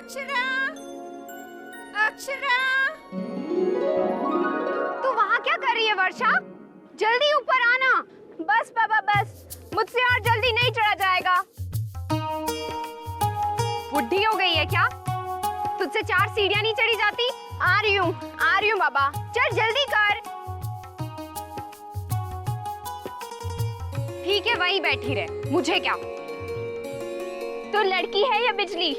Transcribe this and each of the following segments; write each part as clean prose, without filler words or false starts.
अक्षरा, अक्षरा, तू वहाँ क्या कर रही है वर्षा? जल्दी ऊपर आना। बस बाबा बस, मुझसे और जल्दी नहीं चढ़ा जाएगा। बुढ़ी हो गई है क्या? तुझसे 4 सीढ़ियाँ नहीं चढ़ी जाती? आ रही हूँ बाबा, चल जल्दी कर। ठीक है, वहीं बैठी रहे, मुझे क्या। तो लड़की है या बिजली?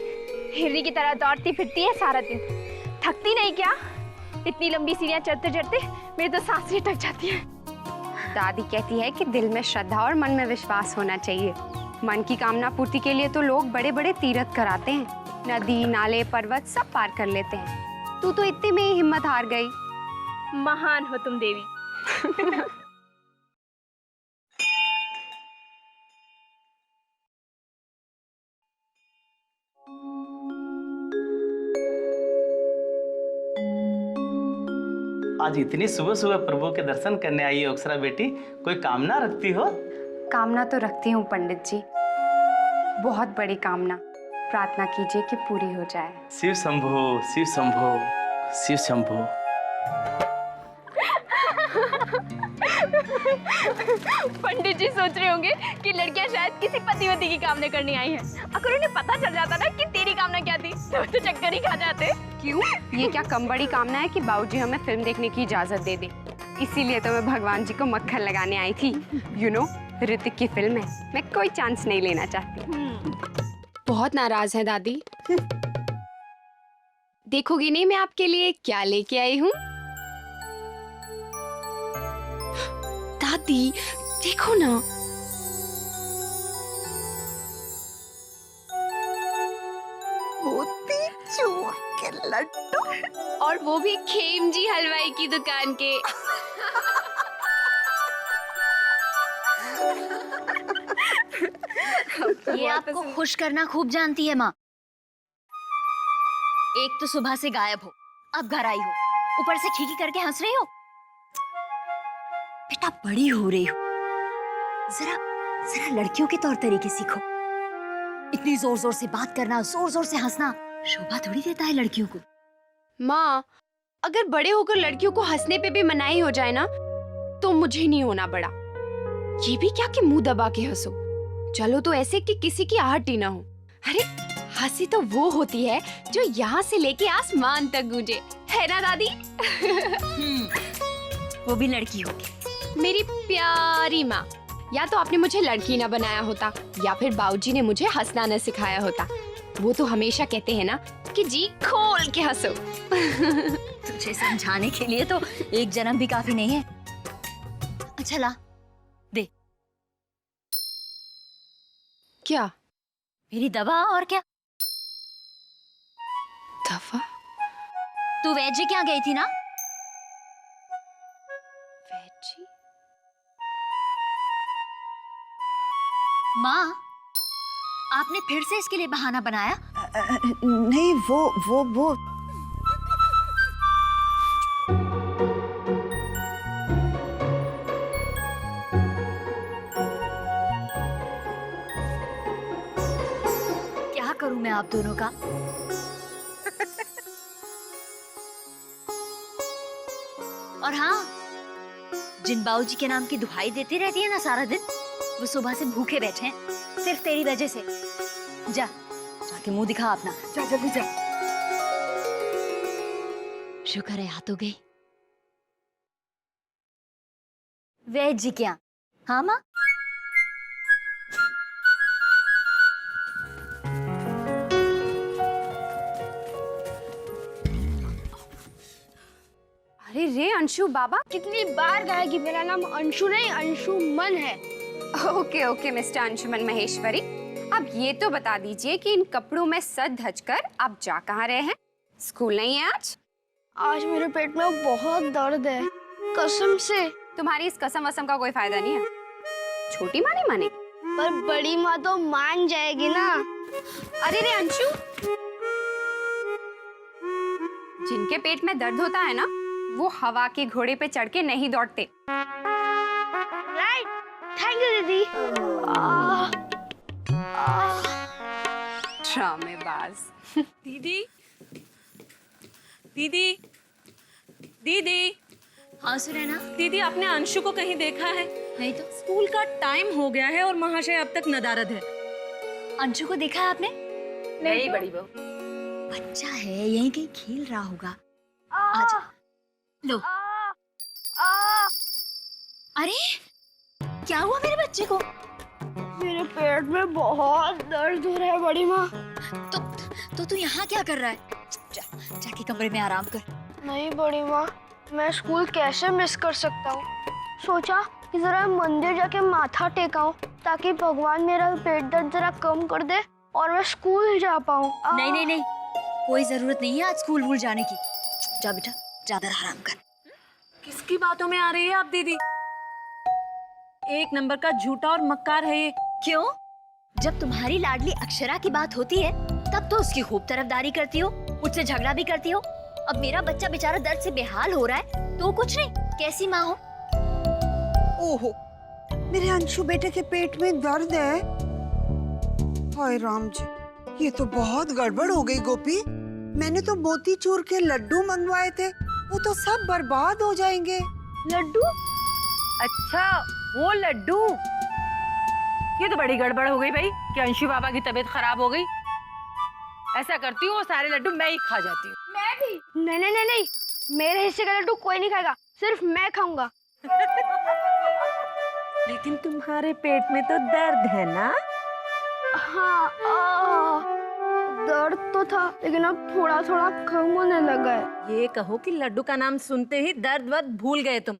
हिरनी की तरह दौड़ती फिरती है सारा दिन, थकती नहीं क्या? इतनी लंबी सीढ़ियाँ चढ़ते चढ़ते मेरी तो सांसें अटक जाती है। दादी कहती है कि दिल में श्रद्धा और मन में विश्वास होना चाहिए। मन की कामना पूर्ति के लिए तो लोग बड़े बड़े तीर्थ कराते हैं, नदी नाले पर्वत सब पार कर लेते हैं। तू तो इतने में ही हिम्मत हार गई। महान हो तुम देवी। आज इतनी सुबह सुबह प्रभु के दर्शन करने आई हो अक्षरा बेटी, कोई कामना रखती हो? कामना तो रखती हूँ पंडित जी, बहुत बड़ी कामना। प्रार्थना कीजिए कि पूरी हो जाए। शिव शंभो, शिव शंभो, शिव शंभो। पंडित जी सोच रहे होंगे कि लड़कियां शायद किसी पतिवती की कामना करने आई हैं। अगर उन्हें पता चल जाता ना कि तेरी कामना क्या थी तो चक्कर ही खा जाते। क्यों? ये क्या कम बड़ी कामना है कि बाबूजी हमें फिल्म देखने की इजाजत दे दे? इसीलिए तो मैं भगवान जी को मक्खन लगाने आई थी। यू नो, ऋतिक की फिल्म है, मैं कोई चांस नहीं लेना चाहती। बहुत नाराज है दादी। देखोगी नहीं मैं आपके लिए क्या लेके आई हूँ? दादी देखो ना, मोतीचूर के लड्डू, और वो भी खेमजी हलवाई की दुकान के। ये आपको खुश करना खूब जानती है माँ। एक तो सुबह से गायब हो, अब घर आई हो, ऊपर से खीखी करके हंस रही हो। बेटा बड़ी हो रही हो, जरा जरा लड़कियों के तौर तरीके सीखो। इतनी जोर जोर से बात करना, जोर जोर से हंसना शोभा थोड़ी देता है लड़कियों को। माँ, अगर बड़े होकर लड़कियों को हंसने पे भी मनाही हो जाए ना, तो मुझे नहीं होना बड़ा। ये भी क्या कि मुंह दबा के हंसो। चलो तो ऐसे कि किसी की आहट ही ना हो। अरे हंसी तो वो होती है जो यहाँ से लेके आसमान तक गूंजे, है ना दादी? वो भी लड़की होगी। मेरी प्यारी माँ, या तो आपने मुझे लड़की ना बनाया होता या फिर बाबूजी ने मुझे हंसना न सिखाया होता। वो तो हमेशा कहते हैं ना कि जी खोल के हंसो। तुझे समझाने के लिए तो एक जन्म भी काफी नहीं है। अच्छा ला दे। क्या? मेरी दवा। और क्या? दवा? तू वैद्य क्या गई थी ना? वैद्य? माँ, आपने फिर से इसके लिए बहाना बनाया? नहीं वो क्या करूं मैं आप दोनों का? और हाँ, जिन बाबूजी के नाम की दुहाई देती रहती है ना सारा दिन, वो सुबह से भूखे बैठे हैं सिर्फ तेरी वजह से। जा जाके मुंह दिखा अपना, जा जल्दी जा। शुक्र है आ तो गई। वैद्य जी क्या? हाँ माँ? अरे रे अंशु बाबा, कितनी बार कहा कि मेरा नाम अंशु नहीं अंशुमन है। Okay okay mister Anshuman Maheshwari, अब ये तो बता दीजिए कि इन कपड़ों में सज धज कर आप जा कहाँ रहे हैं? स्कूल नहीं है आज? आज मेरे पेट में बहुत दर्द है, कसम से। तुम्हारी इस कसम वसम का कोई फायदा नहीं है। छोटी माँ नहीं माने, पर बड़ी माँ तो मान जाएगी ना। अरे रे अंशु, जिनके पेट में दर्द होता है ना, वो हवा के घोड़े पे चढ़ के नहीं दौड़ते। राइट, थैंक यू दीदी। ड्रामेबाज। दीदी दीदी दीदी हाँ सुनैना। दीदी, आपने अंशु को कहीं देखा है? नहीं तो। स्कूल का टाइम हो गया है और महाशय अब तक नदारद है। अंशु को देखा है आपने? नहीं बड़ी बहू। बच्चा है, यहीं कहीं खेल रहा होगा। आजा। लो। अरे क्या हुआ मेरे बच्चे को? मेरे पेट में बहुत दर्द हो रहा है बड़ी माँ। तो तू यहाँ क्या कर रहा है? जाके कमरे में आराम कर। नहीं बड़ी माँ, मैं स्कूल कैसे मिस कर सकता हूँ। सोचा कि जरा मंदिर जाके माथा टेकाऊं ताकि भगवान मेरा पेट दर्द जरा कम कर दे और मैं स्कूल जा पाऊँ। नहीं नहीं नहीं, कोई जरूरत नहीं है आज स्कूल वूल जाने की। जा बेटा, ज्यादा आराम कर। किसकी बातों में आ रही है आप दीदी? एक नंबर का झूठा और मक्कार है ये। क्यों? जब तुम्हारी लाडली अक्षरा की बात होती है तब तो उसकी खूब तरफदारी करती हो, मुझसे झगड़ा भी करती हो। अब मेरा बच्चा बेचारा दर्द से बेहाल हो रहा है तो कुछ नहीं, कैसी माँ हो। ओहो, मेरे अंशु बेटे के पेट में दर्द है। हाय राम जी, ये तो बहुत गड़बड़ हो गई गोपी। मैंने तो मोतीचूर के लड्डू मंगवाए थे, वो तो सब बर्बाद हो जाएंगे। लड्डू? अच्छा, वो लड्डू। ये तो बड़ी गड़बड़ हो गई भाई कि अंशु बाबा की तबीयत खराब हो गई। ऐसा करती हूँ, वो सारे लड्डू मैं ही खा जाती हूँ। मैं भी? नहीं नहीं नहीं नहीं, मेरे हिस्से का लड्डू कोई नहीं खाएगा, सिर्फ मैं खाऊंगा। लेकिन तुम्हारे पेट में तो दर्द है ना? हाँ, दर्द तो था लेकिन अब थोड़ा थोड़ा कम होने लगा है। ये कहो कि लड्डू का नाम सुनते ही दर्द वर्द भूल गए तुम।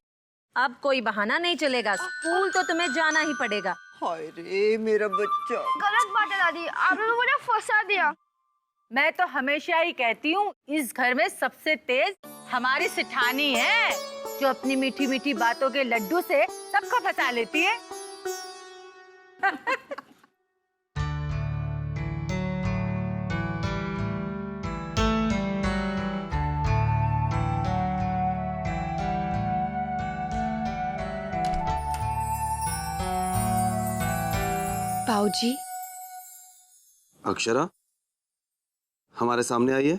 अब कोई बहाना नहीं चलेगा, स्कूल तो तुम्हें जाना ही पड़ेगा। हाय रे मेरा बच्चा। गलत बात है दादी, आपने तो मुझे फंसा दिया। मैं तो हमेशा ही कहती हूँ, इस घर में सबसे तेज हमारी सिठानी है, जो अपनी मीठी मीठी बातों के लड्डू से सबको फंसा लेती है। बाऊजी। अक्षरा, हमारे सामने आइए।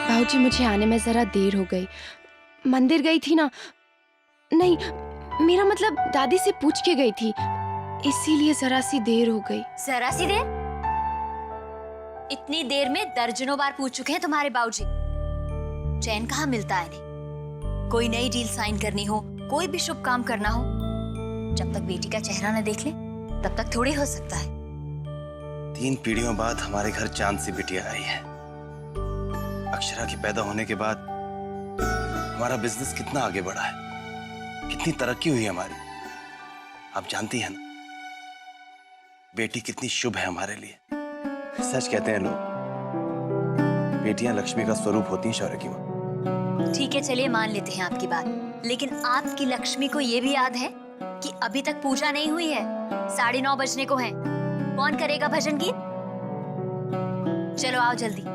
बाऊजी, मुझे आने में जरा देर हो गई। मंदिर गई थी ना। नहीं, मेरा मतलब दादी से पूछ के गई थी, इसीलिए जरा सी देर हो गई। जरा सी देर? इतनी देर में दर्जनों बार पूछ चुके हैं तुम्हारे बाबूजी। चैन कहाँ मिलता है इन्हें। कोई नई डील साइन करनी हो, कोई भी शुभ काम करना हो, जब तक बेटी का चेहरा न देख ले तब तक थोड़ी हो सकता है। 3 पीढ़ियों बाद हमारे घर चांद सी बिटिया आई है। अक्षरा के पैदा होने के बाद हमारा बिजनेस कितना आगे बढ़ा है, कितनी तरक्की हुई हमारी। आप जानती हैं ना, बेटी कितनी शुभ है हमारे लिए। सच कहते हैं लोग, बेटियां लक्ष्मी का स्वरूप होती हैं शौर्य की मां। ठीक है, चलिए मान लेते हैं आपकी बात, लेकिन आपकी लक्ष्मी को ये भी याद है कि अभी तक पूजा नहीं हुई है। 9:30 बजने को है। कौन करेगा भजन गीत? चलो आओ जल्दी।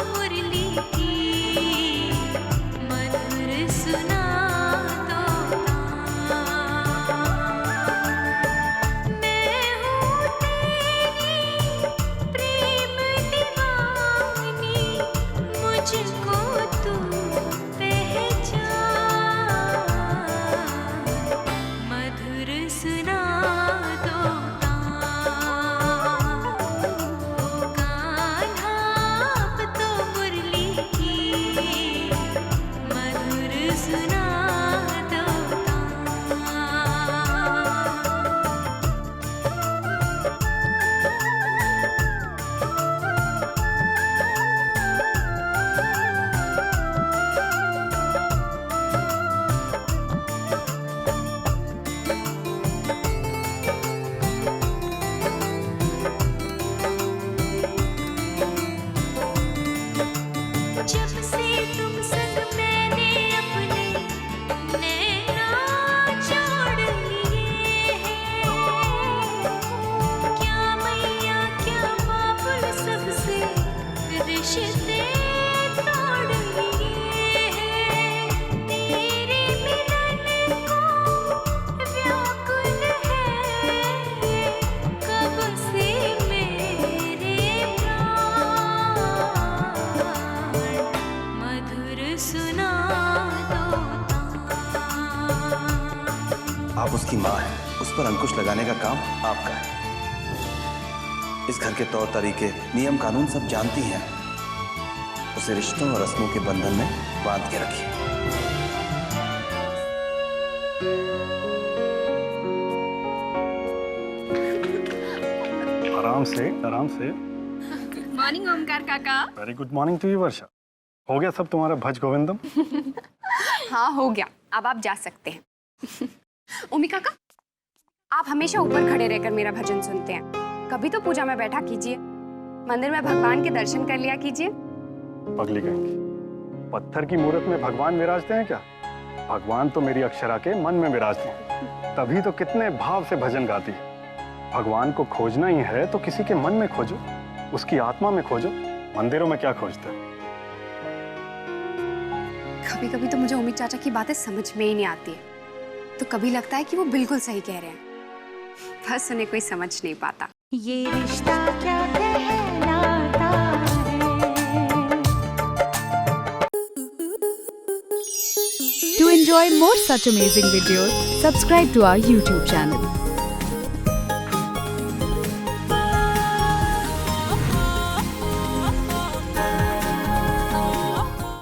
मुरली आप उसकी माँ हैं, उस पर अंकुश लगाने का काम आपका है। इस घर के तौर तरीके, नियम कानून सब जानती हैं। उसे रिश्तों और रस्मों के बंधन में बांध के रखिए। आराम से, आराम से। मॉर्निंग ओमकार काका। Very good morning to you Varsha. हो गया सब तुम्हारा भज गोविंदम? हाँ हो गया, अब आप जा सकते हैं। ओमी काका, आप हमेशा ऊपर खड़े रहकर मेरा भजन सुनते हैं, कभी तो पूजा में बैठा कीजिए, मंदिर में भगवान के दर्शन कर लिया कीजिए। पगली कहेंगी, पत्थर की मूर्त में भगवान विराजते हैं क्या? भगवान तो मेरी अक्षरा के मन में विराजते हैं, तभी तो कितने भाव से भजन गाती है। भगवान को खोजना ही है तो किसी के मन में खोजो, उसकी आत्मा में खोजो, मंदिरों में क्या खोजते हो? कभी कभी तो मुझे ओमी चाचा की बातें समझ में ही नहीं आती है, तो कभी लगता है कि वो बिल्कुल सही कह रहे हैं, बस उन्हें कोई समझ नहीं पाता। ये रिश्ता क्या कहलाता है। To enjoy more such amazing videos, subscribe to our YouTube channel.